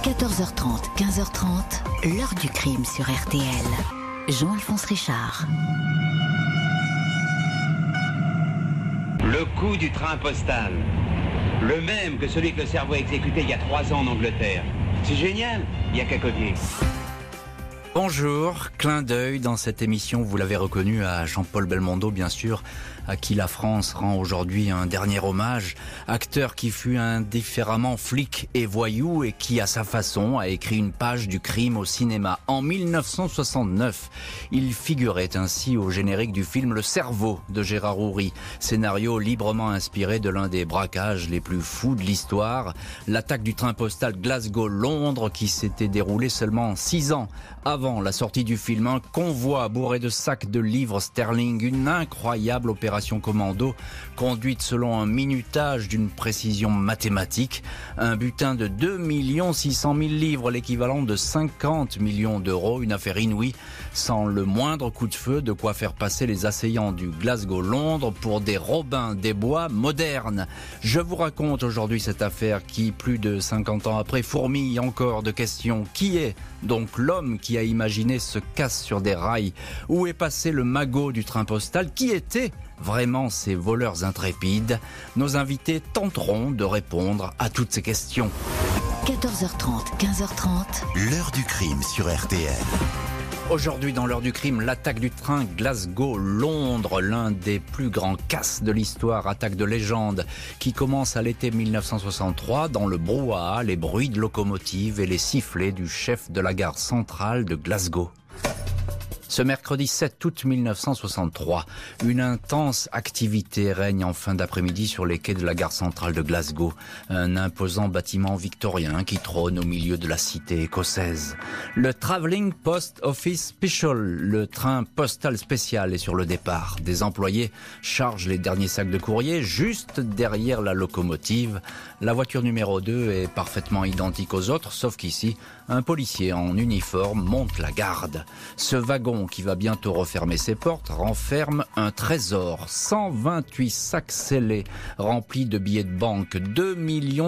14h30, 15h30, l'heure du crime sur RTL. Jean-Alphonse Richard. Le coup du train postal, le même que celui que le cerveau a exécuté il y a 3 ans en Angleterre. C'est génial, il n'y a qu'à copier. Bonjour, clin d'œil dans cette émission, vous l'avez reconnu, à Jean-Paul Belmondo bien sûr, à qui la France rend aujourd'hui un dernier hommage, acteur qui fut indifféremment flic et voyou et qui à sa façon a écrit une page du crime au cinéma. En 1969, il figurait ainsi au générique du film Le Cerveau de Gérard Houry, scénario librement inspiré de l'un des braquages les plus fous de l'histoire, l'attaque du train postal Glasgow-Londres qui s'était déroulé seulement 6 ans avant la sortie du film. Un convoi bourré de sacs de livres sterling, une incroyable opération commando conduite selon un minutage d'une précision mathématique, un butin de 2 600 000 livres, l'équivalent de 50 millions d'euros, une affaire inouïe, sans le moindre coup de feu, de quoi faire passer les assaillants du Glasgow-Londres pour des Robins des Bois modernes. Je vous raconte aujourd'hui cette affaire qui, plus de 50 ans après, fourmille encore de questions. Qui est donc l'homme qui a imaginé ce casse sur des rails? Où est passé le magot du train postal? Qui étaient vraiment ces voleurs intrépides? Nos invités tenteront de répondre à toutes ces questions. 14h30, 15h30, l'heure du crime sur RTL. Aujourd'hui, dans l'heure du crime, l'attaque du train Glasgow-Londres, l'un des plus grands casses de l'histoire, attaque de légende, qui commence à l'été 1963 dans le brouhaha, les bruits de locomotives et les sifflets du chef de la gare centrale de Glasgow. Ce mercredi 7 août 1963, une intense activité règne en fin d'après-midi sur les quais de la gare centrale de Glasgow. Un imposant bâtiment victorien qui trône au milieu de la cité écossaise. Le Travelling Post Office Special, le train postal spécial, est sur le départ. Des employés chargent les derniers sacs de courrier juste derrière la locomotive. La voiture numéro 2 est parfaitement identique aux autres, sauf qu'ici, un policier en uniforme monte la garde. Ce wagon, qui va bientôt refermer ses portes, renferme un trésor. 128 sacs scellés, remplis de billets de banque. 2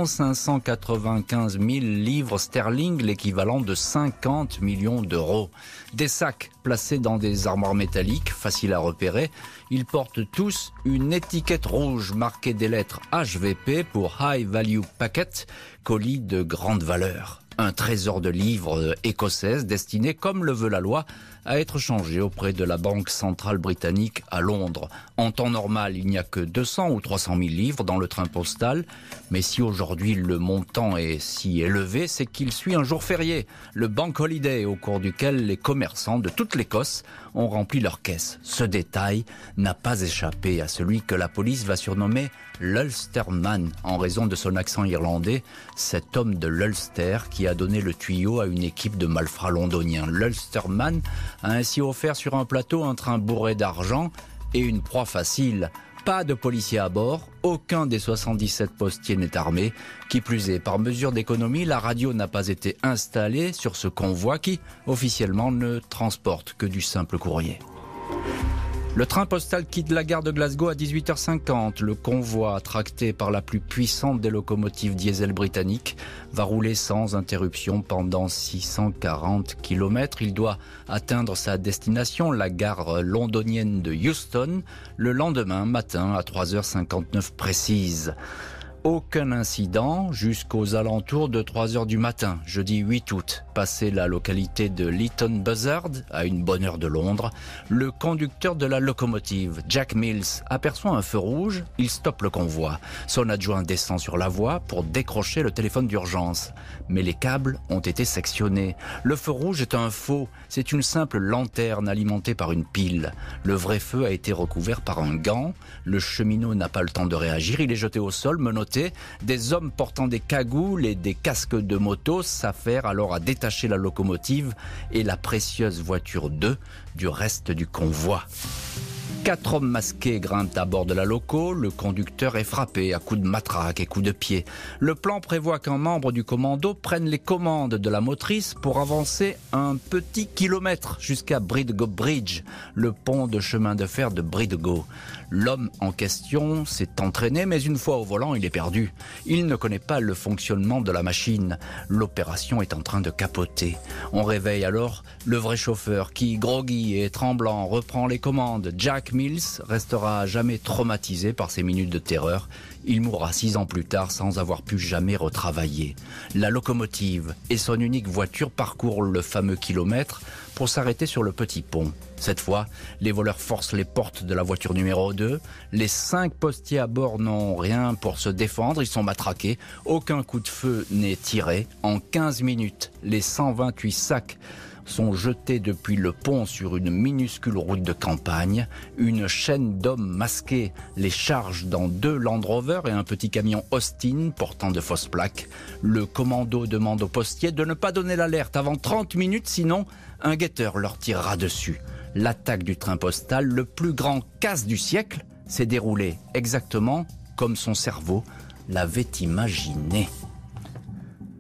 595 000 livres sterling, l'équivalent de 50 millions d'euros. Des sacs placés dans des armoires métalliques, faciles à repérer. Ils portent tous une étiquette rouge marquée des lettres HVP pour High Value Packet, colis de grande valeur. Un trésor de livres écossaise destiné, comme le veut la loi, à être changé auprès de la Banque centrale britannique à Londres. En temps normal, il n'y a que 200 ou 300 000 livres dans le train postal, mais si aujourd'hui le montant est si élevé, c'est qu'il suit un jour férié, le Bank Holiday, au cours duquel les commerçants de toute l'Écosse ont rempli leurs caisses. Ce détail n'a pas échappé à celui que la police va surnommer l'Ulsterman, en raison de son accent irlandais, cet homme de l'Ulster qui a donné le tuyau à une équipe de malfrats londoniens. L'Ulsterman a ainsi offert sur un plateau un train bourré d'argent et une proie facile. Pas de policiers à bord, aucun des 77 postiers n'est armé. Qui plus est, par mesure d'économie, la radio n'a pas été installée sur ce convoi qui, officiellement, ne transporte que du simple courrier. Le train postal quitte la gare de Glasgow à 18h50. Le convoi, tracté par la plus puissante des locomotives diesel britanniques, va rouler sans interruption pendant 640 km. Il doit atteindre sa destination, la gare londonienne de Euston, le lendemain matin à 3h59 précise. Aucun incident jusqu'aux alentours de 3h du matin, jeudi 8 août. Passé la localité de Leighton Buzzard, à une bonne heure de Londres, le conducteur de la locomotive, Jack Mills, aperçoit un feu rouge, il stoppe le convoi. Son adjoint descend sur la voie pour décrocher le téléphone d'urgence. Mais les câbles ont été sectionnés. Le feu rouge est un faux, c'est une simple lanterne alimentée par une pile. Le vrai feu a été recouvert par un gant. Le cheminot n'a pas le temps de réagir, il est jeté au sol, menotté. Des hommes portant des cagoules et des casques de moto s'affairent alors à détacher la locomotive et la précieuse voiture 2 du reste du convoi. 4 hommes masqués grimpent à bord de la loco. Le conducteur est frappé à coups de matraque et coups de pied. Le plan prévoit qu'un membre du commando prenne les commandes de la motrice pour avancer un petit kilomètre jusqu'à Bridgeo Bridge, le pont de chemin de fer de Bridgeo. L'homme en question s'est entraîné, mais une fois au volant, il est perdu. Il ne connaît pas le fonctionnement de la machine. L'opération est en train de capoter. On réveille alors le vrai chauffeur qui, groggy et tremblant, reprend les commandes. Jack Mills restera à jamais traumatisé par ces minutes de terreur. Il mourra 6 ans plus tard sans avoir pu jamais retravailler. La locomotive et son unique voiture parcourent le fameux kilomètre pour s'arrêter sur le petit pont. Cette fois, les voleurs forcent les portes de la voiture numéro 2. Les 5 postiers à bord n'ont rien pour se défendre, ils sont matraqués. Aucun coup de feu n'est tiré. En 15 minutes, les 128 sacs sont jetés depuis le pont sur une minuscule route de campagne. Une chaîne d'hommes masqués les charge dans 2 Land Rover et un petit camion Austin portant de fausses plaques. Le commando demande aux postiers de ne pas donner l'alerte avant 30 minutes, sinon un guetteur leur tirera dessus. L'attaque du train postal, le plus grand casse du siècle, s'est déroulée exactement comme son cerveau l'avait imaginé.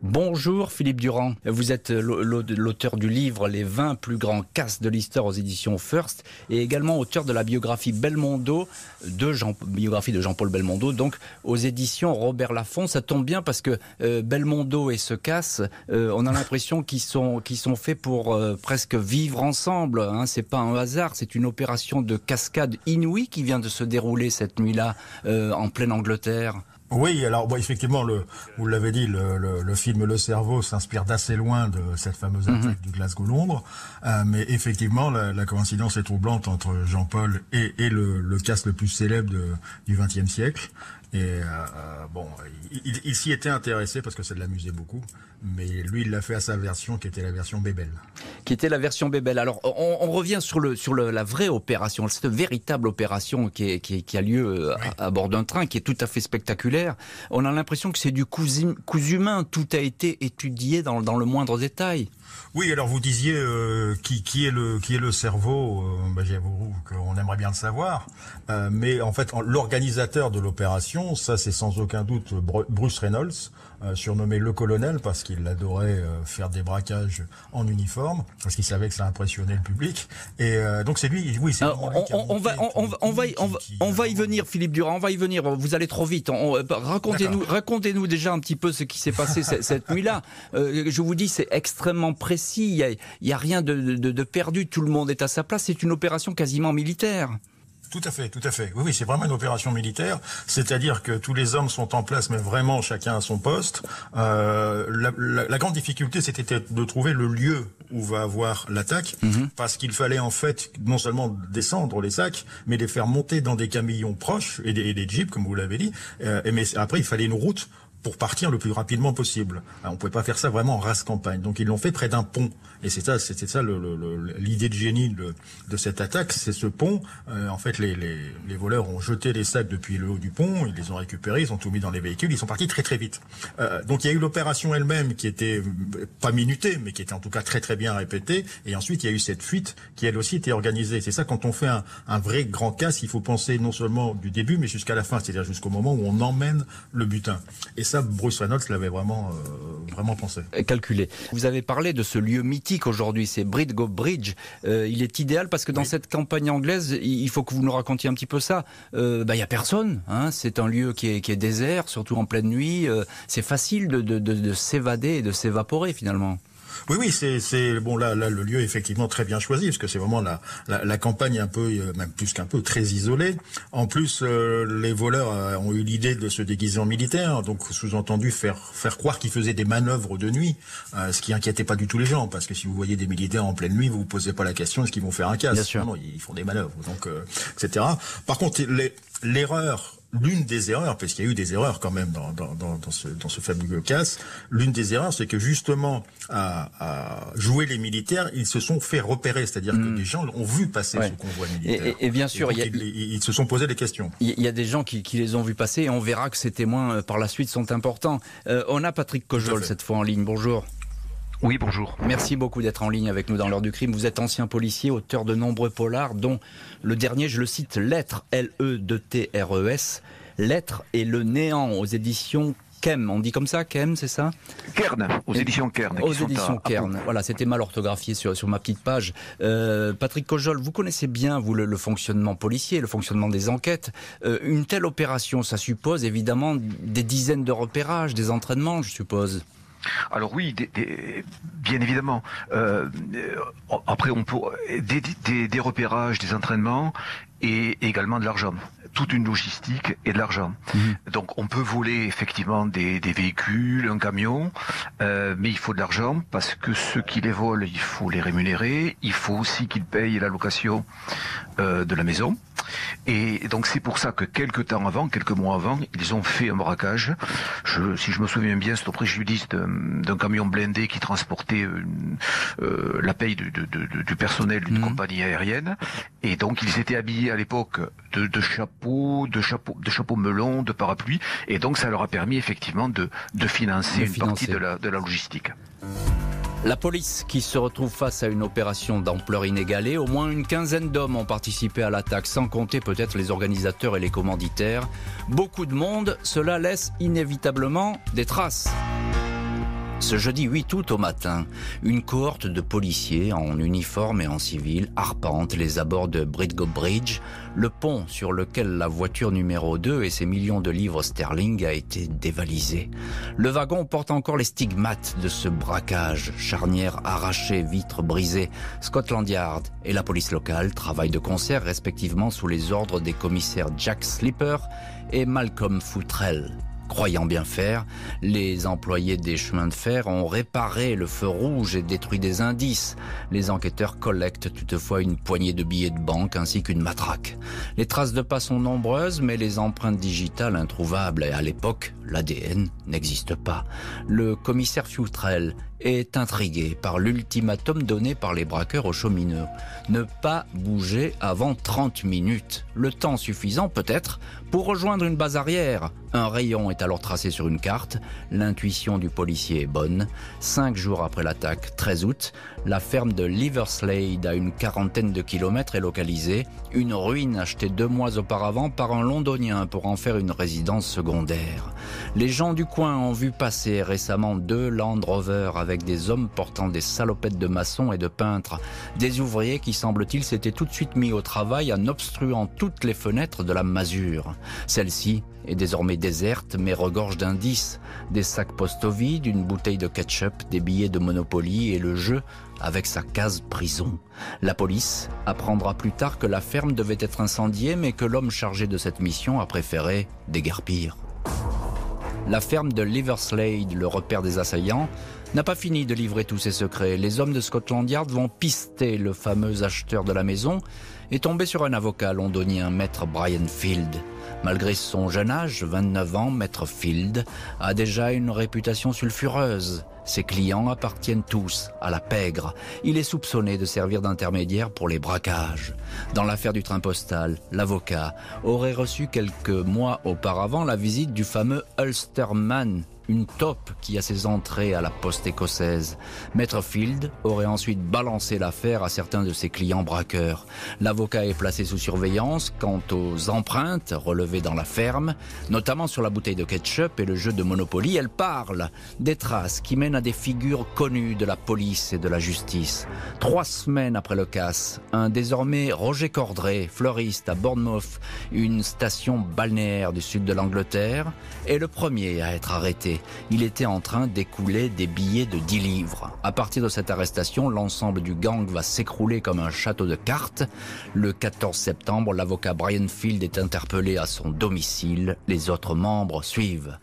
Bonjour Philippe Durand, vous êtes l'auteur du livre Les 20 plus grands casses de l'histoire aux éditions First et également auteur de la biographie Belmondo, biographie de Jean-Paul Belmondo, donc aux éditions Robert Laffont. Ça tombe bien parce que Belmondo et ce casse, on a l'impression qu'ils sont faits pour presque vivre ensemble. Hein. C'est pas un hasard, c'est une opération de cascade inouïe qui vient de se dérouler cette nuit-là en pleine Angleterre. Oui, alors effectivement, vous l'avez dit, le film Le Cerveau s'inspire d'assez loin de cette fameuse attaque du Glasgow-Londres, mais effectivement, la coïncidence est troublante entre Jean-Paul et le casse le plus célèbre du XXe siècle. Et il s'y était intéressé parce que ça l'amusait beaucoup, mais lui, il l'a fait à sa version, qui était la version Bébel. Qui était la version Bébel. Alors, on revient sur la vraie opération, cette véritable opération qui a lieu à bord d'un train, qui est tout à fait spectaculaire. On a l'impression que c'est du cousu main. Tout a été étudié dans le moindre détail. Oui, alors vous disiez qui est le cerveau. J'avoue qu'on aimerait bien le savoir, mais en fait l'organisateur de l'opération, ça c'est sans aucun doute Bruce Reynolds, surnommé le colonel parce qu'il adorait faire des braquages en uniforme, parce qu'il savait que ça impressionnait le public. Et donc c'est lui. Oui, c'est on va y venir, Philippe Durand. On va y venir. Vous allez trop vite. Racontez-nous déjà un petit peu ce qui s'est passé cette nuit-là. Je vous dis, c'est extrêmement précis. Il y a rien de perdu. Tout le monde est à sa place. C'est une opération quasiment militaire. Tout à fait. Oui, c'est vraiment une opération militaire. C'est-à-dire que tous les hommes sont en place, mais vraiment chacun à son poste. La grande difficulté, c'était de trouver le lieu où va avoir l'attaque, parce qu'il fallait en fait non seulement descendre les sacs, mais les faire monter dans des camions proches et des jeeps, comme vous l'avez dit. Mais après, il fallait une route pour partir le plus rapidement possible. Alors, on pouvait pas faire ça vraiment en race campagne. Donc ils l'ont fait près d'un pont. Et c'était ça l'idée de génie de cette attaque, c'est ce pont. En fait, les voleurs ont jeté les sacs depuis le haut du pont, ils les ont récupérés, ils ont tout mis dans les véhicules, ils sont partis très très vite. Donc il y a eu l'opération elle-même qui était pas minutée, mais qui était en tout cas très très bien répétée. Et ensuite il y a eu cette fuite qui elle aussi était organisée. C'est ça, quand on fait un vrai grand casse, il faut penser non seulement du début, mais jusqu'à la fin, c'est-à-dire jusqu'au moment où on emmène le butin. Et ça, Bruce Reynolds l'avait vraiment pensé. Calculé. Vous avez parlé de ce lieu mythique aujourd'hui, c'est Bridgeo Bridge. Il est idéal parce que dans cette campagne anglaise, il faut que vous nous racontiez un petit peu ça. Il y a personne. Hein, c'est un lieu qui est désert, surtout en pleine nuit. C'est facile de s'évader et de s'évaporer finalement. Oui, c'est bon là le lieu est effectivement très bien choisi parce que c'est vraiment la campagne un peu, même plus qu'un peu, très isolée. En plus, les voleurs ont eu l'idée de se déguiser en militaire, donc sous-entendu faire croire qu'ils faisaient des manœuvres de nuit, ce qui inquiétait pas du tout les gens, parce que si vous voyez des militaires en pleine nuit, vous vous posez pas la question est-ce qu'ils vont faire un casse. Bien sûr. Non, ils font des manœuvres, donc etc. Par contre, l'une des erreurs, parce qu'il y a eu des erreurs quand même dans ce fabuleux casse, l'une des erreurs, c'est que justement, à jouer les militaires, ils se sont fait repérer, c'est-à-dire que des gens ont vu passer ce convoi militaire. Et bien sûr, ils se sont posé des questions. Il y a des gens qui les ont vus passer, et on verra que ces témoins, par la suite, sont importants. On a Patrick Cojol, cette fois en ligne. Bonjour. Oui, bonjour. Merci beaucoup d'être en ligne avec nous dans l'heure du crime. Vous êtes ancien policier, auteur de nombreux polars, dont le dernier, je le cite, Lettres, L-E-2-T-R-E-S, Lettres et le néant aux éditions Kern. On dit comme ça, Kern, c'est ça? Kern, aux éditions Kern. Aux éditions Kern. Voilà, c'était mal orthographié sur ma petite page. Patrick Cojol, vous connaissez bien, vous, le fonctionnement policier, le fonctionnement des enquêtes. Une telle opération, ça suppose évidemment des dizaines de repérages, des entraînements, je suppose. Alors oui, bien évidemment. Après, on peut des repérages, des entraînements et également de l'argent. Toute une logistique et de l'argent. Donc on peut voler effectivement des véhicules, un camion, mais il faut de l'argent parce que ceux qui les volent, il faut les rémunérer. Il faut aussi qu'ils payent la location de la maison. Et donc c'est pour ça que quelques mois avant, ils ont fait un braquage. Si je me souviens bien, c'est au préjudice d'un camion blindé qui transportait la paye du personnel d'une compagnie aérienne. Et donc ils étaient habillés à l'époque de chapeaux melons, de parapluies. Et donc ça leur a permis effectivement de financer une partie de la logistique. La police qui se retrouve face à une opération d'ampleur inégalée, au moins une quinzaine d'hommes ont participé à l'attaque, sans compter peut-être les organisateurs et les commanditaires. Beaucoup de monde, cela laisse inévitablement des traces. Ce jeudi 8 août au matin, une cohorte de policiers en uniforme et en civil arpente les abords de Bridgend Bridge, le pont sur lequel la voiture numéro 2 et ses millions de livres sterling a été dévalisé. Le wagon porte encore les stigmates de ce braquage, charnières arrachées, vitres brisées. Scotland Yard et la police locale travaillent de concert respectivement sous les ordres des commissaires Jack Slipper et Malcolm Futrell. Croyant bien faire, les employés des chemins de fer ont réparé le feu rouge et détruit des indices. Les enquêteurs collectent toutefois une poignée de billets de banque ainsi qu'une matraque. Les traces de pas sont nombreuses, mais les empreintes digitales introuvables. Et à l'époque, l'ADN n'existe pas. Le commissaire Futrell est intrigué par l'ultimatum donné par les braqueurs aux cheminots. Ne pas bouger avant 30 minutes. Le temps suffisant, peut-être, pour rejoindre une base arrière. Un rayon est alors tracé sur une carte. L'intuition du policier est bonne. 5 jours après l'attaque, 13 août, la ferme de Liverslade, à une quarantaine de kilomètres, est localisée. Une ruine achetée 2 mois auparavant par un Londonien pour en faire une résidence secondaire. Les gens du coin ont vu passer récemment 2 Land Rover avec des hommes portant des salopettes de maçons et de peintres. Des ouvriers qui, semble-t-il, s'étaient tout de suite mis au travail en obstruant toutes les fenêtres de la masure. Celle-ci est désormais déserte mais regorge d'indices. Des sacs postaux vides, une bouteille de ketchup, des billets de Monopoly et le jeu avec sa case prison. La police apprendra plus tard que la ferme devait être incendiée mais que l'homme chargé de cette mission a préféré déguerpir. La ferme de Liverslade, le repère des assaillants, n'a pas fini de livrer tous ses secrets. Les hommes de Scotland Yard vont pister le fameux acheteur de la maison et tomber sur un avocat londonien, maître Brian Field. Malgré son jeune âge, 29 ans, maître Field a déjà une réputation sulfureuse. Ses clients appartiennent tous à la pègre. Il est soupçonné de servir d'intermédiaire pour les braquages. Dans l'affaire du train postal, l'avocat aurait reçu quelques mois auparavant la visite du fameux Ulsterman, une taupe qui a ses entrées à la poste écossaise. Maître Field aurait ensuite balancé l'affaire à certains de ses clients braqueurs. L'avocat est placé sous surveillance quant aux empreintes relevées dans la ferme, notamment sur la bouteille de ketchup et le jeu de Monopoly. Elle parle des traces qui mènent à des figures connues de la police et de la justice. 3 semaines après le casse, un désormais Roger Cordray, fleuriste à Bournemouth, une station balnéaire du sud de l'Angleterre, est le premier à être arrêté. Il était en train d'écouler des billets de 10 livres. À partir de cette arrestation, l'ensemble du gang va s'écrouler comme un château de cartes. Le 14 septembre, l'avocat Brian Field est interpellé à son domicile. Les autres membres suivent.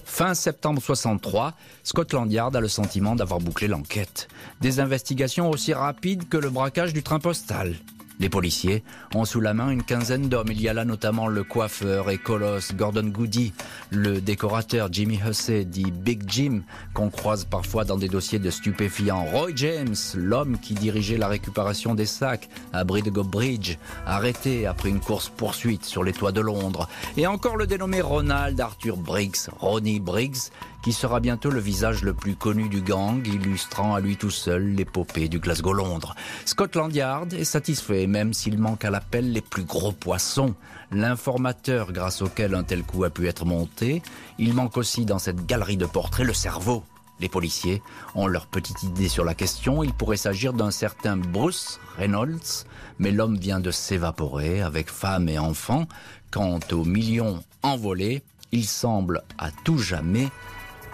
Fin septembre 63, Scotland Yard a le sentiment d'avoir bouclé l'enquête. Des investigations aussi rapides que le braquage du train postal. Les policiers ont sous la main une quinzaine d'hommes. Il y a là notamment le coiffeur et colosse Gordon Goody, le décorateur Jimmy Hussey, dit Big Jim, qu'on croise parfois dans des dossiers de stupéfiants. Roy James, l'homme qui dirigeait la récupération des sacs à Bridgend Bridge, arrêté après une course-poursuite sur les toits de Londres. Et encore le dénommé Ronald Arthur Briggs, Ronnie Briggs, qui sera bientôt le visage le plus connu du gang, illustrant à lui tout seul l'épopée du Glasgow-Londres. Scotland Yard est satisfait, même s'il manque à l'appel les plus gros poissons. L'informateur grâce auquel un tel coup a pu être monté. Il manque aussi dans cette galerie de portraits le cerveau. Les policiers ont leur petite idée sur la question. Il pourrait s'agir d'un certain Bruce Reynolds, mais l'homme vient de s'évaporer avec femme et enfants. Quant aux millions envolés, il semble à tout jamais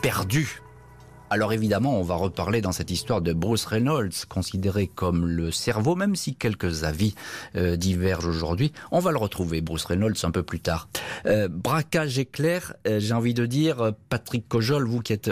perdu. Alors évidemment, on va reparler dans cette histoire de Bruce Reynolds, considéré comme le cerveau, même si quelques avis divergent aujourd'hui. On va le retrouver, Bruce Reynolds, un peu plus tard. Braquage éclair, j'ai envie de dire, Patrick Cojol, vous qui êtes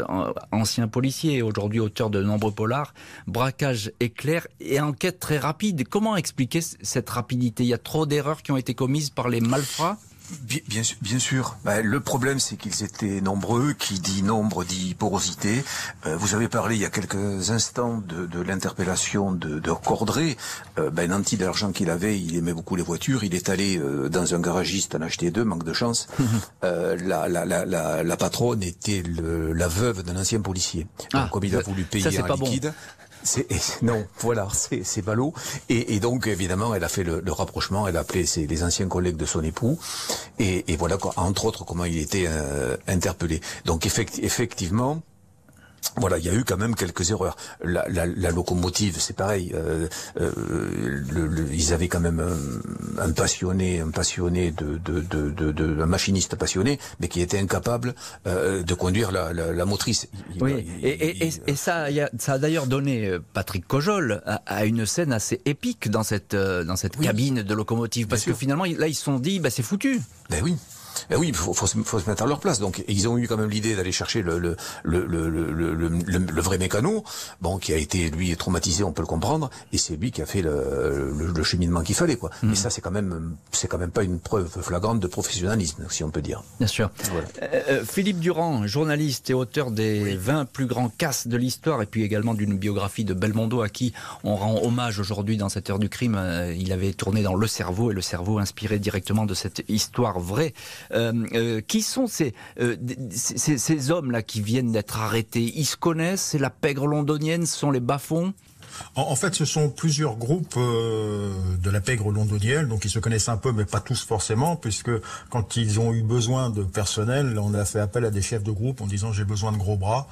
ancien policier et aujourd'hui auteur de nombreux polars, braquage éclair et enquête très rapide. Comment expliquer cette rapidité ? Il y a trop d'erreurs qui ont été commises par les malfrats ? Bien sûr. Le problème, c'est qu'ils étaient nombreux. Qui dit nombre dit porosité. Vous avez parlé il y a quelques instants de l'interpellation de Cordray. Nanti, de l'argent qu'il avait, il aimait beaucoup les voitures. Il est allé dans un garagiste en acheter 2, manque de chance. La patronne était la veuve d'un ancien policier. Donc, comme il a voulu payer ça, en liquide... Bon. Non, voilà, c'est ballot. Et donc, évidemment, elle a fait le rapprochement, elle a appelé les anciens collègues de son époux, et voilà, entre autres, comment il était interpellé. Donc, effectivement... Voilà, il y a eu quand même quelques erreurs. La locomotive, c'est pareil. Ils avaient quand même un passionné un machiniste passionné, mais qui était incapable de conduire la motrice. Et ça a d'ailleurs donné Patrick Cojol à une scène assez épique dans cette cabine de locomotive, parce que finalement là ils se sont dit c'est foutu. Ben oui. Oui, il faut se mettre à leur place. Donc, ils ont eu quand même l'idée d'aller chercher le vrai mécano, qui a été lui traumatisé, on peut le comprendre, et c'est lui qui a fait le cheminement qu'il fallait, quoi. Mais ça, c'est quand même pas une preuve flagrante de professionnalisme, si on peut dire. Bien sûr. Voilà. Philippe Durand, journaliste et auteur des 20 plus grands casses de l'histoire, et puis également d'une biographie de Belmondo à qui on rend hommage aujourd'hui dans cette heure du crime. Il avait tourné dans Le Cerveau, et Le Cerveau inspiré directement de cette histoire vraie. Qui sont ces hommes-là qui viennent d'être arrêtés ? Ils se connaissent ? C'est la pègre londonienne ? Ce sont les bas-fonds ? En fait, ce sont plusieurs groupes de la pègre londonienne, donc ils se connaissent un peu, mais pas tous forcément, puisque quand ils ont eu besoin de personnel, on a fait appel à des chefs de groupe en disant j'ai besoin de gros bras.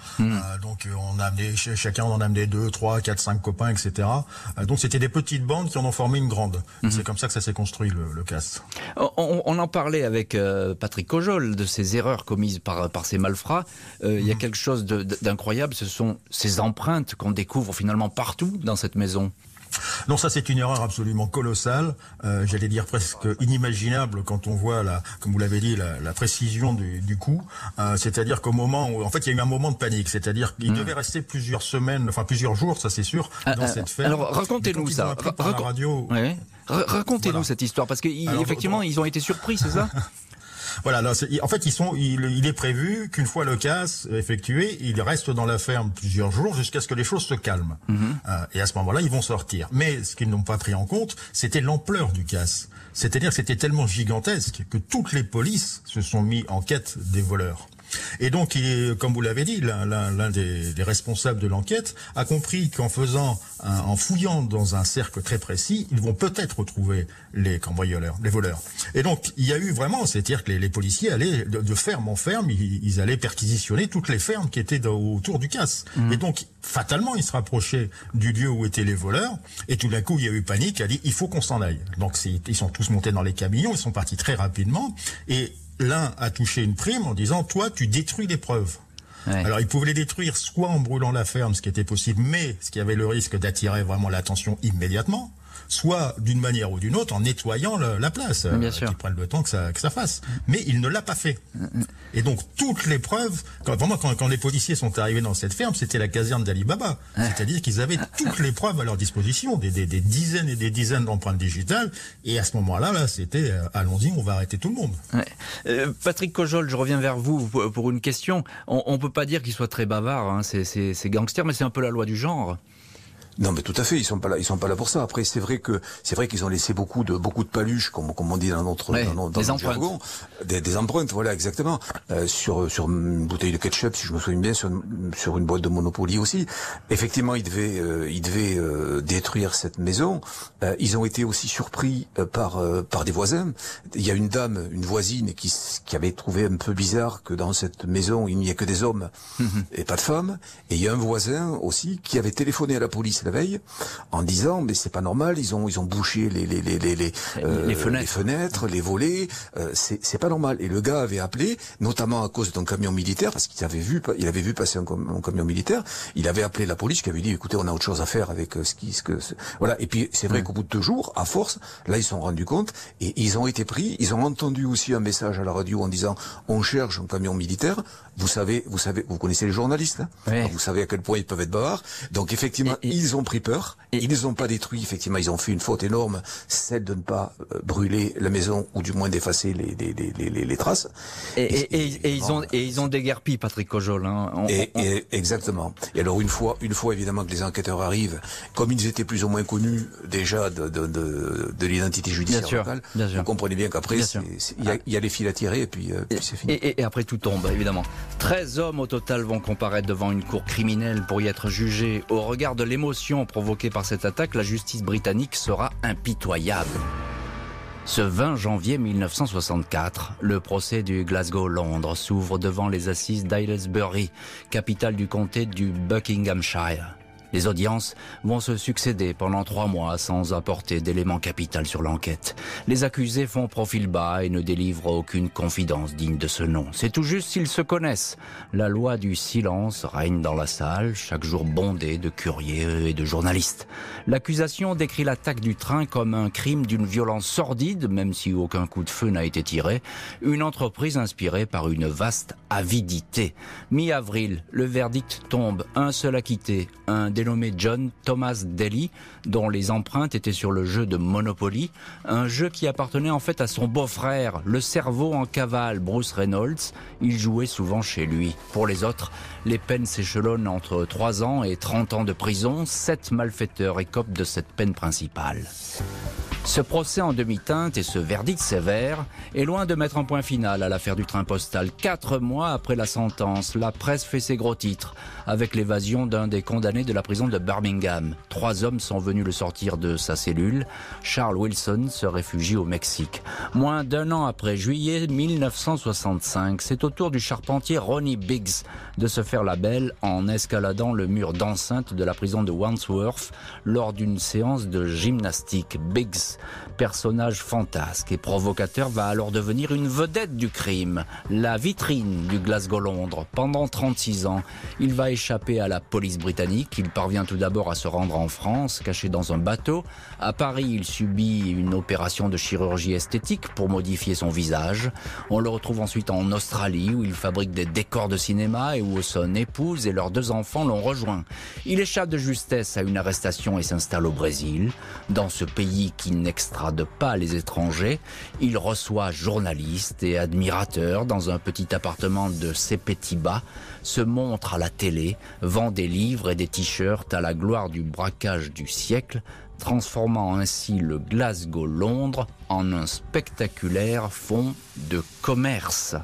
Donc on a amené, chacun en a amené 2, 3, 4, 5 copains, etc. Donc c'était des petites bandes qui en ont formé une grande. C'est comme ça que ça s'est construit le CAS. On en parlait avec Patrick Cojol de ces erreurs commises par ces malfrats. Il y a quelque chose d'incroyable, ce sont ces empreintes qu'on découvre finalement partout dans cette maison. Non, ça c'est une erreur absolument colossale, j'allais dire presque inimaginable quand on voit, comme vous l'avez dit, la précision du coup. C'est-à-dire qu'au moment où, en fait, il y a eu un moment de panique. C'est-à-dire qu'il devait rester plusieurs semaines, enfin plusieurs jours, ça c'est sûr, dans cette ferme. Alors racontez-nous ça. Racontez-nous cette histoire, parce qu'effectivement, ils ont été surpris, c'est ça ? Voilà, là, en fait, il est prévu qu'une fois le casse effectué, il reste dans la ferme plusieurs jours jusqu'à ce que les choses se calment. Et à ce moment-là, ils vont sortir. Mais ce qu'ils n'ont pas pris en compte, c'était l'ampleur du casse. C'est-à-dire que c'était tellement gigantesque que toutes les polices se sont mis en quête des voleurs. Et donc, comme vous l'avez dit, l'un des responsables de l'enquête a compris qu'en fouillant dans un cercle très précis, ils vont peut-être retrouver les cambrioleurs, les voleurs. Et donc, il y a eu vraiment, c'est-à-dire que les policiers allaient de ferme en ferme, ils allaient perquisitionner toutes les fermes qui étaient autour du casse. Et donc, fatalement, ils se rapprochaient du lieu où étaient les voleurs. Et tout d'un coup, il y a eu panique, a dit, il faut qu'on s'en aille. Donc, ils sont tous montés dans les camions, ils sont partis très rapidement. Et l'un a touché une prime en disant « Toi, tu détruis les preuves ». Alors, ils pouvaient les détruire soit en brûlant la ferme, ce qui était possible, mais ce qui avait le risque d'attirer vraiment l'attention immédiatement, soit d'une manière ou d'une autre en nettoyant la place, qu'ils prennent le temps que ça fasse. Mais il ne l'a pas fait. Et donc toutes les preuves, quand les policiers sont arrivés dans cette ferme, c'était la caserne d'Ali Baba. C'est-à-dire qu'ils avaient toutes les preuves à leur disposition, des dizaines et des dizaines d'empreintes digitales. Et à ce moment-là, c'était allons-y, on va arrêter tout le monde. Patrick Cojol, je reviens vers vous pour une question. On peut pas dire qu'ils soient très bavards, ces gangsters, mais c'est un peu la loi du genre. Non, mais tout à fait, ils sont pas là pour ça. Après, c'est vrai qu'ils ont laissé beaucoup de paluches, comme on dit dans notre jargon, des empreintes, voilà, exactement, sur une bouteille de ketchup, si je me souviens bien, sur une boîte de Monopoly aussi. Effectivement, ils devaient détruire cette maison. Ils ont été aussi surpris par des voisins. Il y a une dame, une voisine, qui avait trouvé un peu bizarre que dans cette maison il n'y ait que des hommes et pas de femmes. Et il y a un voisin aussi qui avait téléphoné à la police la veille en disant mais c'est pas normal, ils ont bouché les fenêtres, les volets, c'est pas normal. Et le gars avait appelé, notamment à cause d'un camion militaire, parce qu'il avait vu passer un camion militaire. Il avait appelé la police qui avait dit écoutez, on a autre chose à faire avec voilà. Et puis c'est vrai qu'au bout de 2 jours, à force, là ils se sont rendus compte et ils ont été pris. Ils ont entendu aussi un message à la radio en disant on cherche un camion militaire. Vous connaissez les journalistes, hein, oui. Vous savez à quel point ils peuvent être bavards. Donc effectivement, ils ont pris peur. Ils n'ont pas détruit. Effectivement, ils ont fait une faute énorme, celle de ne pas brûler la maison ou du moins d'effacer les traces. Ils ont déguerpi, Patrick Cojol. Hein. Exactement. Et alors une fois évidemment que les enquêteurs arrivent, comme ils étaient plus ou moins connus déjà de l'identité judiciaire locale, vous comprenez bien qu'après il y a les fils à tirer et puis c'est fini. Et après tout tombe, évidemment. 13 hommes au total vont comparaître devant une cour criminelle pour y être jugés. Au regard de l'émotion provoquée par cette attaque, la justice britannique sera impitoyable. Ce 20 janvier 1964, le procès du Glasgow-Londres s'ouvre devant les assises d'Aylesbury, capitale du comté du Buckinghamshire. Les audiences vont se succéder pendant 3 mois sans apporter d'éléments capital sur l'enquête. Les accusés font profil bas et ne délivrent aucune confidence digne de ce nom. C'est tout juste s'ils se connaissent. La loi du silence règne dans la salle, chaque jour bondée de curieux et de journalistes. L'accusation décrit l'attaque du train comme un crime d'une violence sordide, même si aucun coup de feu n'a été tiré. Une entreprise inspirée par une vaste avidité. Mi-avril, le verdict tombe. Un seul acquitté, un dénommé John Thomas Daly, dont les empreintes étaient sur le jeu de Monopoly, un jeu qui appartenait en fait à son beau-frère, le cerveau en cavale, Bruce Reynolds. Il jouait souvent chez lui. Pour les autres, les peines s'échelonnent entre 3 ans et 30 ans de prison. 7 malfaiteurs écopent de cette peine principale. Ce procès en demi-teinte et ce verdict sévère est loin de mettre un point final à l'affaire du train postal. 4 mois après la sentence, la presse fait ses gros titres avec l'évasion d'un des condamnés de la prison de Birmingham. 3 hommes sont venus le sortir de sa cellule. Charles Wilson se réfugie au Mexique. Moins d'1 an après, juillet 1965, c'est au tour du charpentier Ronnie Biggs de se faire la belle en escaladant le mur d'enceinte de la prison de Wandsworth lors d'une séance de gymnastique. Biggs, personnage fantasque et provocateur, va alors devenir une vedette du crime, la vitrine du Glasgow-Londres. Pendant 36 ans, il va échapper à la police britannique. Il parvient tout d'abord à se rendre en France, caché dans un bateau. À Paris, il subit une opération de chirurgie esthétique pour modifier son visage. On le retrouve ensuite en Australie, où il fabrique des décors de cinéma et où son épouse et leurs 2 enfants l'ont rejoint. Il échappe de justesse à une arrestation et s'installe au Brésil. Dans ce pays qui n'extrade pas les étrangers, il reçoit journalistes et admirateurs dans un petit appartement de Sepetiba, se montre à la télé, vend des livres et des t-shirts à la gloire du braquage du siècle, transformant ainsi le Glasgow-Londres en un spectaculaire fonds de commerce.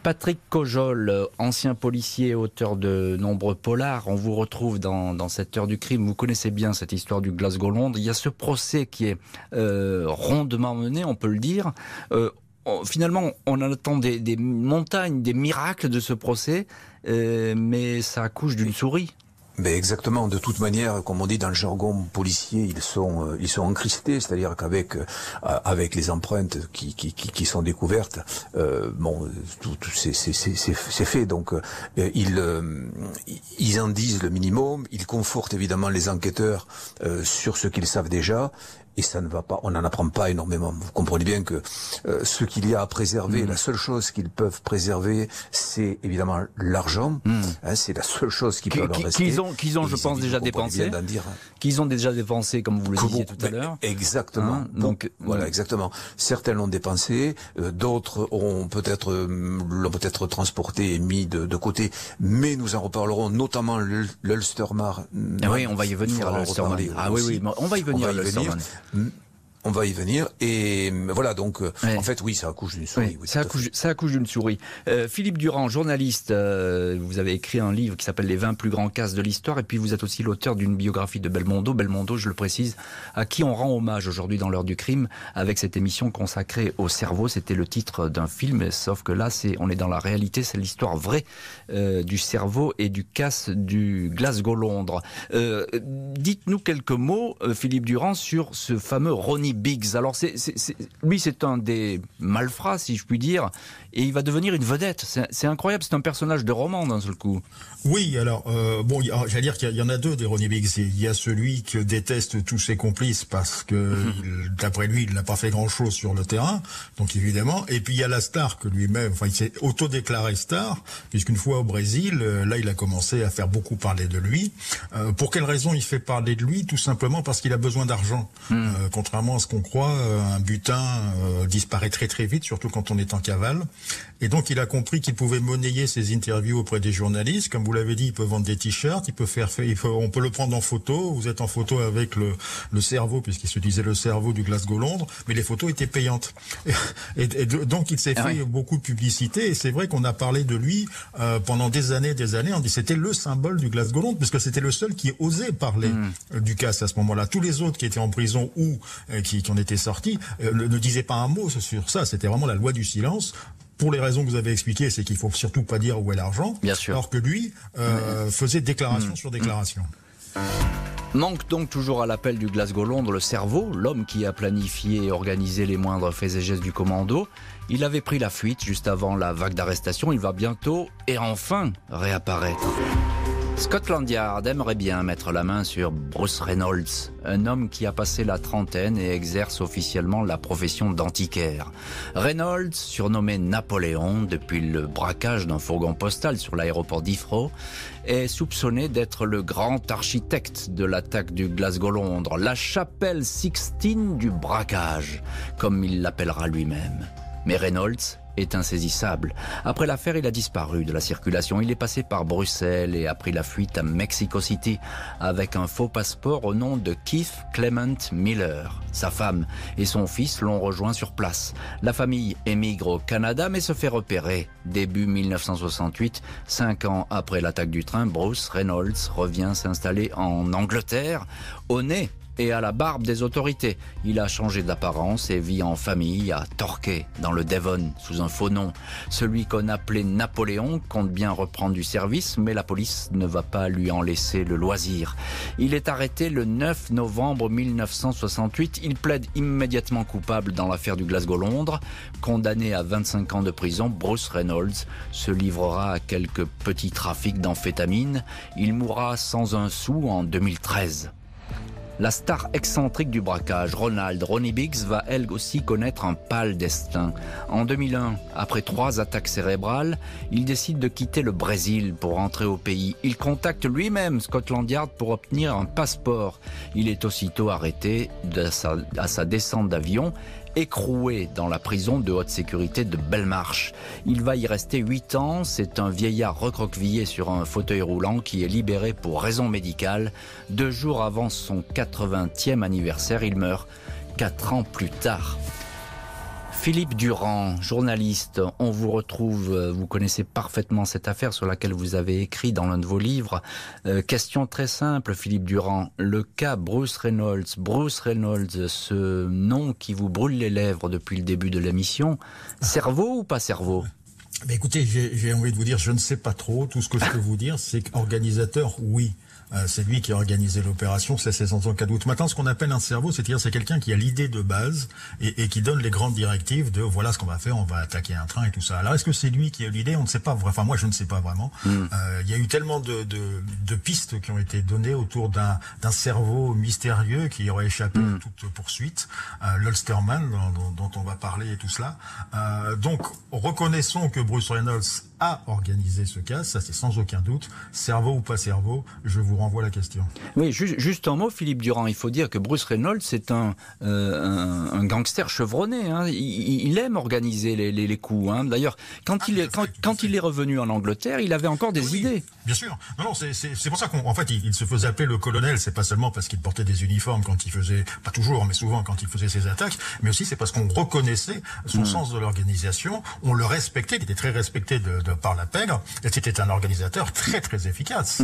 Patrick Cojol, ancien policier et auteur de nombreux polars, on vous retrouve dans cette heure du crime. Vous connaissez bien cette histoire du Glasgow-Londres. Il y a ce procès qui est rondement mené, on peut le dire. Finalement, on en attend des montagnes, des miracles de ce procès, mais ça accouche d'une souris. Mais exactement. De toute manière, comme on dit dans le jargon policier, ils sont encrustés, c'est-à-dire qu'avec les empreintes qui sont découvertes, tout c'est fait. Donc ils en disent le minimum. Ils confortent évidemment les enquêteurs sur ce qu'ils savent déjà. Et ça ne va pas, on n'en apprend pas énormément. Vous comprenez bien que ce qu'il y a à préserver, la seule chose qu'ils peuvent préserver, c'est évidemment l'argent. C'est la seule chose qui peut leur rester. qu'ils ont, je pense, déjà dépensé. Qu'ils ont déjà dépensé, comme vous le disiez tout à l'heure. Exactement. Hein, donc voilà, exactement. Certains l'ont dépensé, d'autres l'ont peut-être transporté et mis de côté. Mais nous en reparlerons, notamment l'Ulsterman. Oui, on va y venir. L'Ulsterman. Ah oui, on va y venir. On va y venir et voilà donc en fait oui ça accouche d'une souris. Oui, ça accouche d'une souris. Philippe Durand, journaliste, vous avez écrit un livre qui s'appelle Les 20 plus grands cas de l'histoire et puis vous êtes aussi l'auteur d'une biographie de Belmondo. Belmondo, je le précise, à qui on rend hommage aujourd'hui dans l'heure du crime avec cette émission consacrée au cerveau. C'était le titre d'un film, sauf que là on est dans la réalité, c'est l'histoire vraie du cerveau et du casse du Glasgow-Londres. Dites-nous quelques mots, Philippe Durand, sur ce fameux Ronnie Biggs. Alors lui c'est un des malfrats si je puis dire et il va devenir une vedette. C'est incroyable, c'est un personnage de roman d'un seul coup. Oui, alors j'allais dire qu'il y en a deux des Ronnie Biggs. Il y a celui que détestent tous ses complices parce que d'après lui il n'a pas fait grand chose sur le terrain, donc évidemment. Et puis il y a la star que lui-même, il s'est auto-déclaré star puisqu'une fois au Brésil, là il a commencé à faire beaucoup parler de lui. Pour quelle raison il fait parler de lui? Tout simplement parce qu'il a besoin d'argent. Contrairement à ce qu'on croit, un butin disparaît très très vite, surtout quand on est en cavale. Et donc il a compris qu'il pouvait monnayer ses interviews auprès des journalistes. Comme vous l'avez dit, il peut vendre des t-shirts, on peut le prendre en photo. Vous êtes en photo avec le cerveau, puisqu'il se disait le cerveau du Glasgow-Londres, mais les photos étaient payantes. Donc il s'est fait beaucoup de publicité. Et c'est vrai qu'on a parlé de lui pendant des années. On dit c'était le symbole du Glasgow-Londres, parce que c'était le seul qui osait parler du casse à ce moment-là. Tous les autres qui étaient en prison ou qui en étaient sortis ne disaient pas un mot sur ça. C'était vraiment la loi du silence. Pour les raisons que vous avez expliquées, c'est qu'il faut surtout pas dire où est l'argent. Bien sûr. Alors que lui faisait déclaration sur déclaration. Manque donc toujours à l'appel du Glasgow-Londres le cerveau, l'homme qui a planifié et organisé les moindres faits et gestes du commando. Il avait pris la fuite juste avant la vague d'arrestation. Il va bientôt et enfin réapparaître. Scotland Yard aimerait bien mettre la main sur Bruce Reynolds, un homme qui a passé la trentaine et exerce officiellement la profession d'antiquaire. Reynolds, surnommé Napoléon depuis le braquage d'un fourgon postal sur l'aéroport d'Heathrow, est soupçonné d'être le grand architecte de l'attaque du Glasgow-Londres, la chapelle Sixtine du braquage, comme il l'appellera lui-même. Mais Reynolds est insaisissable. Après l'affaire, il a disparu de la circulation. Il est passé par Bruxelles et a pris la fuite à Mexico City avec un faux passeport au nom de Keith Clement Miller. Sa femme et son fils l'ont rejoint sur place. La famille émigre au Canada mais se fait repérer. Début 1968, 5 ans après l'attaque du train, Bruce Reynolds revient s'installer en Angleterre, au nez et à la barbe des autorités. Il a changé d'apparence et vit en famille à Torquay, dans le Devon, sous un faux nom. Celui qu'on appelait Napoléon compte bien reprendre du service, mais la police ne va pas lui en laisser le loisir. Il est arrêté le 9 novembre 1968. Il plaide immédiatement coupable dans l'affaire du Glasgow-Londres. Condamné à 25 ans de prison, Bruce Reynolds se livrera à quelques petits trafics d'amphétamines. Il mourra sans un sou en 2013. La star excentrique du braquage, Ronnie Biggs, va elle aussi connaître un pâle destin. En 2001, après 3 attaques cérébrales, il décide de quitter le Brésil pour rentrer au pays. Il contacte lui-même Scotland Yard pour obtenir un passeport. Il est aussitôt arrêté à sa descente d'avion, écroué dans la prison de haute sécurité de Belmarsh. Il va y rester 8 ans. C'est un vieillard recroquevillé sur un fauteuil roulant qui est libéré pour raison médicale. 2 jours avant son 80e anniversaire, il meurt 4 ans plus tard. Philippe Durand, journaliste, on vous retrouve, vous connaissez parfaitement cette affaire sur laquelle vous avez écrit dans l'un de vos livres. Question très simple, Philippe Durand, le cas Bruce Reynolds, ce nom qui vous brûle les lèvres depuis le début de l'émission, cerveau ou pas cerveau ? Mais écoutez, j'ai envie de vous dire, je ne sais pas trop. Tout ce que je peux vous dire, c'est qu'organisateur, oui. C'est lui qui a organisé l'opération, c'est sans aucun doute. Maintenant, ce qu'on appelle un cerveau, c'est-à-dire c'est quelqu'un qui a l'idée de base et qui donne les grandes directives de voilà ce qu'on va faire, on va attaquer un train et tout ça. Alors, est-ce que c'est lui qui a eu l'idée ? On ne sait pas. Enfin, moi, je ne sais pas vraiment. Il y a eu tellement de pistes qui ont été données autour d'un cerveau mystérieux qui aurait échappé à toute poursuite, l'Ulsterman dont on va parler et tout cela. Donc, reconnaissons que Bruce Reynolds a organisé ce cas, ça c'est sans aucun doute. Cerveau ou pas cerveau, je vous renvoie la question. Oui, juste un mot, Philippe Durand. Il faut dire que Bruce Reynolds, c'est un gangster chevronné. Hein. Il aime organiser les coups. Hein. D'ailleurs, quand il est revenu en Angleterre, il avait encore des idées. Bien sûr. Non, c'est pour ça qu'en fait, il se faisait appeler le colonel. C'est pas seulement parce qu'il portait des uniformes quand il faisait, pas toujours, mais souvent quand il faisait ses attaques, mais aussi c'est parce qu'on reconnaissait son sens de l'organisation, on le respectait, il était très respecté de par la pègre, et c'était un organisateur très très efficace.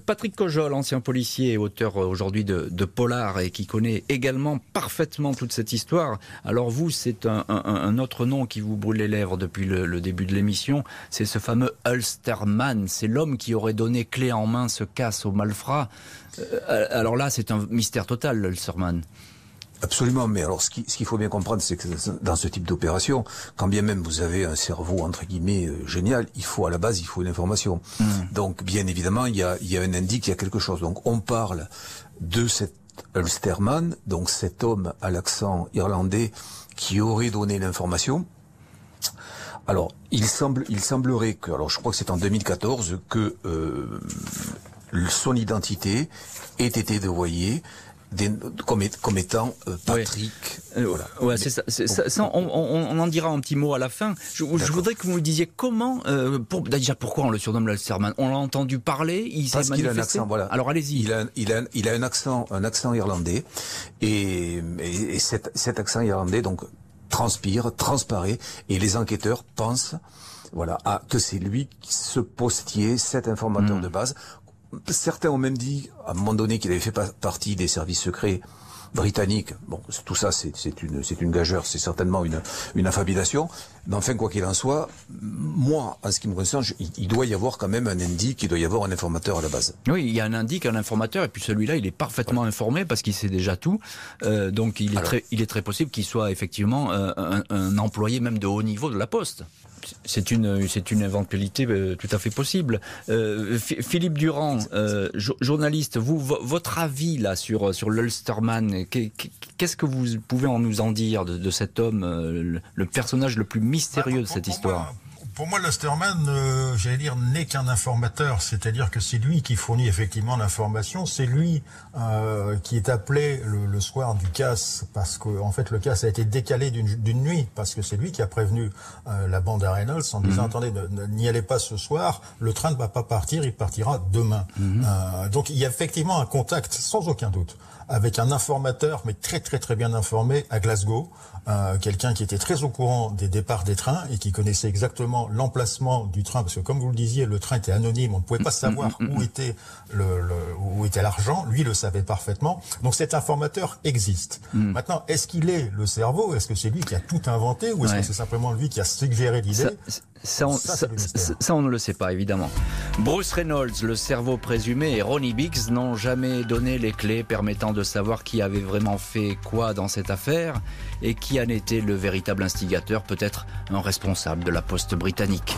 Patrick Cojol, ancien policier et auteur aujourd'hui de Polar et qui connaît également parfaitement toute cette histoire. Alors vous, c'est un autre nom qui vous brûle les lèvres depuis le début de l'émission, c'est ce fameux Ulsterman, c'est l'homme qui aurait donné clé en main ce casse aux malfrats. Alors là, c'est un mystère total, l'Ulsterman. Absolument, mais alors ce qu'il faut bien comprendre, c'est que dans ce type d'opération, quand bien même vous avez un cerveau entre guillemets génial, à la base il faut une information. Donc bien évidemment il y a un indice, il y a quelque chose. Donc on parle de cet Ulsterman, donc cet homme à l'accent irlandais qui aurait donné l'information. Alors il semblerait que, alors je crois que c'est en 2014 que son identité ait été dévoilée comme étant Patrick. Oui. Voilà. Ouais, c'est ça, on en dira un petit mot à la fin. Je voudrais que vous me disiez comment, déjà pourquoi on le surnomme l'Ulsterman. On l'a entendu parler, il s'est manifesté. Parce qu'il a un accent, voilà. Alors allez-y. Il a un accent irlandais, et cet accent irlandais donc transparaît, et les enquêteurs pensent, que c'est lui qui se postier cet informateur de base. Certains ont même dit, à un moment donné, qu'il avait fait partie des services secrets britanniques. Bon, tout ça, c'est une gageure, c'est certainement une affabulation. Mais enfin, quoi qu'il en soit, moi, en ce qui me concerne, il doit y avoir quand même un indice, il doit y avoir un informateur à la base. Oui, il y a un indice, un informateur, et puis celui-là, il est parfaitement informé parce qu'il sait déjà tout. Donc, il est très possible qu'il soit effectivement un employé même de haut niveau de la Poste. C'est une éventualité tout à fait possible. Philippe Durand, journaliste, votre avis là sur l'Ulsterman, qu'est-ce que vous pouvez nous en dire de cet homme, le personnage le plus mystérieux de cette histoire? Pour moi, l'Ulsterman, n'est qu'un informateur, c'est-à-dire que c'est lui qui fournit effectivement l'information, c'est lui qui est appelé le soir du casse, parce que en fait le casse a été décalé d'une nuit, parce que c'est lui qui a prévenu la bande à Reynolds en disant attendez, n'y allez pas ce soir, le train ne va pas partir, il partira demain. Donc il y a effectivement un contact, sans aucun doute, avec un informateur, mais très très très bien informé à Glasgow, quelqu'un qui était très au courant des départs des trains et qui connaissait exactement l'emplacement du train, parce que comme vous le disiez, le train était anonyme, on ne pouvait pas savoir où était l'argent, lui le savait parfaitement. Donc cet informateur existe. Maintenant, est-ce qu'il est le cerveau? Est-ce que c'est lui qui a tout inventé ou est-ce que c'est simplement lui qui a suggéré l'idée? Ça, on ne le sait pas, évidemment. Bruce Reynolds, le cerveau présumé, et Ronnie Biggs n'ont jamais donné les clés permettant de savoir qui avait vraiment fait quoi dans cette affaire et qui en était le véritable instigateur, peut-être un responsable de la Poste britannique.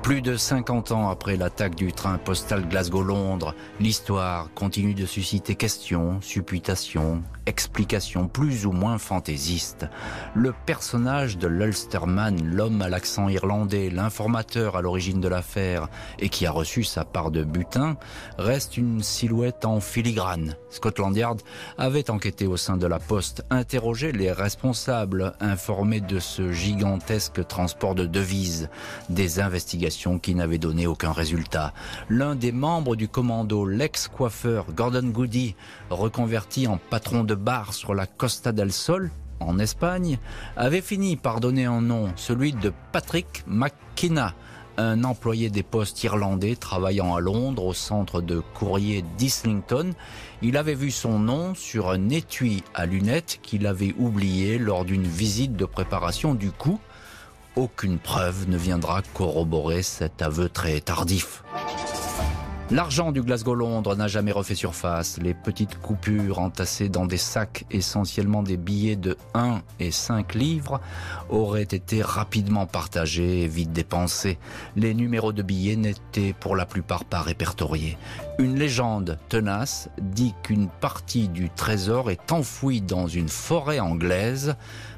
Plus de 50 ans après l'attaque du train postal Glasgow-Londres, l'histoire continue de susciter questions, supputations, explications plus ou moins fantaisistes. Le personnage de l'Ulsterman, l'homme à l'accent irlandais, l'informateur à l'origine de l'affaire et qui a reçu sa part de butin, reste une silhouette en filigrane. Scotland Yard avait enquêté au sein de la Poste, interrogé les responsables informés de ce gigantesque transport de devises, des investigations qui n'avaient donné aucun résultat. L'un des membres du commando, l'ex-coiffeur Gordon Goody, reconverti en patron de bar sur la Costa del Sol, en Espagne, avait fini par donner un nom, celui de Patrick McKenna, un employé des postes irlandais travaillant à Londres au centre de courrier d'Islington. Il avait vu son nom sur un étui à lunettes qu'il avait oublié lors d'une visite de préparation du coup. Aucune preuve ne viendra corroborer cet aveu très tardif. L'argent du Glasgow-Londres n'a jamais refait surface. Les petites coupures entassées dans des sacs, essentiellement des billets de 1 et 5 livres, auraient été rapidement partagés et vite dépensés. Les numéros de billets n'étaient pour la plupart pas répertoriés. Une légende tenace dit qu'une partie du trésor est enfouie dans une forêt anglaise,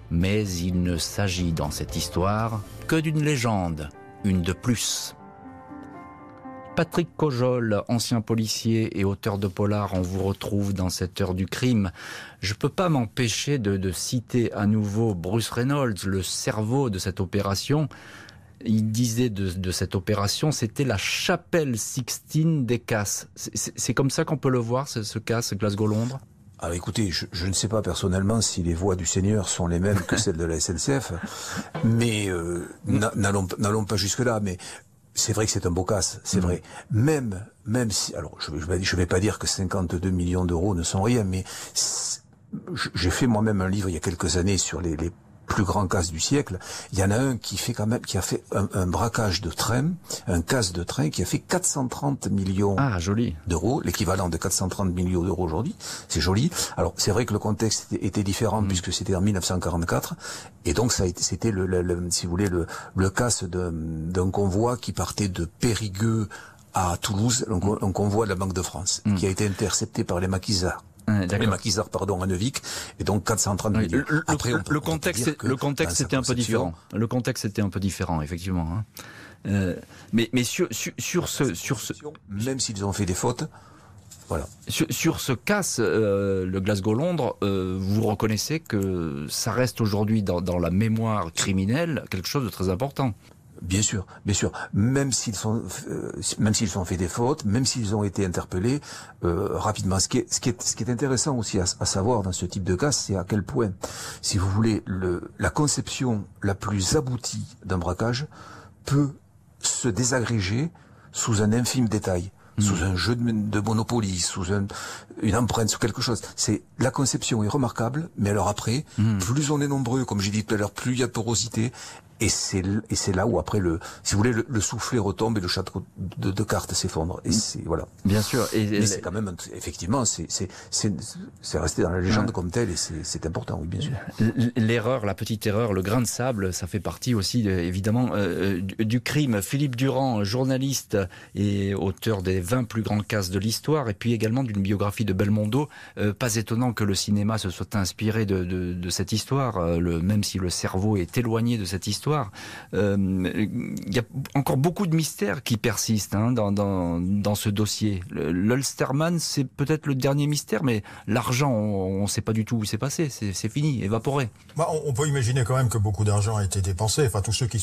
mais il ne s'agit dans cette histoire que d'une légende. une de plus. Patrick Cojol, ancien policier et auteur de polar, on vous retrouve dans cette heure du crime. Je ne peux pas m'empêcher de citer à nouveau Bruce Reynolds, le cerveau de cette opération. Il disait de cette opération, c'était la chapelle Sixtine des casses. C'est comme ça qu'on peut le voir, ce casse Glasgow-Londres ? Alors écoutez, je ne sais pas personnellement si les voix du Seigneur sont les mêmes que celles de la SNCF, mais n'allons pas jusque-là, mais c'est vrai que c'est un beau casse, c'est vrai. Même si, alors je vais pas dire que 52 millions d'euros ne sont rien, mais j'ai fait moi-même un livre il y a quelques années sur les plus grands casses du siècle. Il y en a un qui a fait un braquage de train, un casse de train qui a fait 430 millions d'euros, l'équivalent de 430 millions d'euros aujourd'hui. C'est joli. Alors c'est vrai que le contexte était différent puisque c'était en 1944 et donc c'était si vous voulez le casse d'un convoi qui partait de Périgueux à Toulouse, un convoi de la Banque de France qui a été intercepté par les maquisards. Les maquisards, à Neuvic, et donc 430 millions. Après, le contexte était un peu différent. Le contexte était un peu différent, effectivement. Mais sur ce, même s'ils ont fait des fautes, voilà. Sur ce casse, le Glasgow-Londres, vous reconnaissez que ça reste aujourd'hui dans la mémoire criminelle quelque chose de très important. Bien sûr. Même s'ils ont fait des fautes, même s'ils ont été interpellés rapidement. Ce qui est intéressant aussi à savoir dans ce type de cas, c'est à quel point, si vous voulez, la conception la plus aboutie d'un braquage peut se désagréger sous un infime détail. Sous un jeu de Monopoly, sous une empreinte, sous quelque chose. La conception est remarquable, mais alors après, plus on est nombreux, comme j'ai dit tout à l'heure, plus il y a de porosité, et c'est là où après si vous voulez, le soufflet retombe et le château de cartes s'effondre. Et voilà. Bien sûr. Mais c'est quand même, effectivement, c'est resté dans la légende comme tel, et c'est important, oui, bien sûr. L'erreur, la petite erreur, le grain de sable, ça fait partie aussi, évidemment, du crime. Philippe Durand, journaliste et auteur des 20 plus grands casses de l'histoire, et puis également d'une biographie de Belmondo. Pas étonnant que le cinéma se soit inspiré de cette histoire, même si le cerveau est éloigné de cette histoire. Il y a encore beaucoup de mystères qui persistent dans ce dossier. L'Ulsterman, c'est peut-être le dernier mystère, mais l'argent, on ne sait pas du tout où c'est passé. C'est fini, évaporé. On peut imaginer quand même que beaucoup d'argent a été dépensé. Enfin, tous ceux qui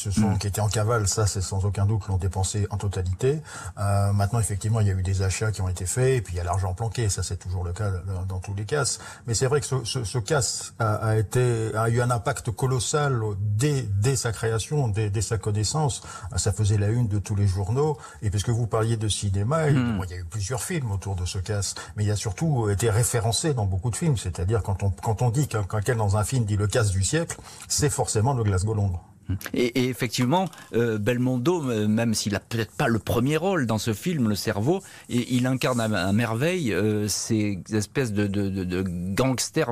étaient en cavale, ça, c'est sans aucun doute, l'ont dépensé en totalité. Maintenant, effectivement, il y a eu des achats qui ont été faits, et puis il y a l'argent planqué. Ça, c'est toujours le cas dans tous les casses. Mais c'est vrai que ce casse a eu un impact colossal dès sa création, dès sa connaissance. Ça faisait la une de tous les journaux. Et puisque vous parliez de cinéma, il y a eu plusieurs films autour de ce casse, mais il a surtout été référencé dans beaucoup de films. C'est-à-dire quand on dit quelqu'un dans un film dit le casse du siècle, c'est forcément le Glasgow-Londres. Et effectivement, Belmondo, même s'il a peut-être pas le premier rôle dans ce film, le cerveau, il incarne à merveille ces espèces de gangsters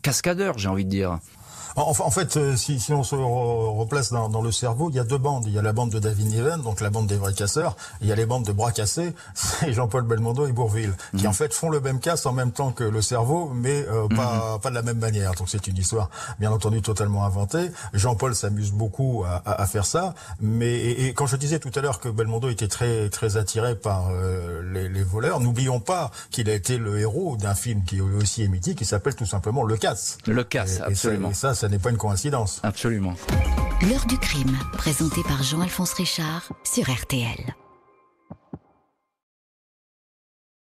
cascadeurs, j'ai envie de dire. En fait, si on se replace dans le cerveau, il y a deux bandes. Il y a la bande de David Niven, donc la bande des vrais casseurs. Il y a les bandes de bras cassés, c'est Jean-Paul Belmondo et Bourvil, qui en fait font le même casse en même temps que le cerveau, mais pas de la même manière. Donc c'est une histoire, bien entendu, totalement inventée. Jean-Paul s'amuse beaucoup à faire ça, mais et quand je disais tout à l'heure que Belmondo était très très attiré par les voleurs, n'oublions pas qu'il a été le héros d'un film qui aussi est mythique, qui s'appelle tout simplement Le Casse. Le Casse, absolument. Et ça n'est pas une coïncidence. Absolument. L'heure du crime, présentée par Jean-Alphonse Richard sur RTL.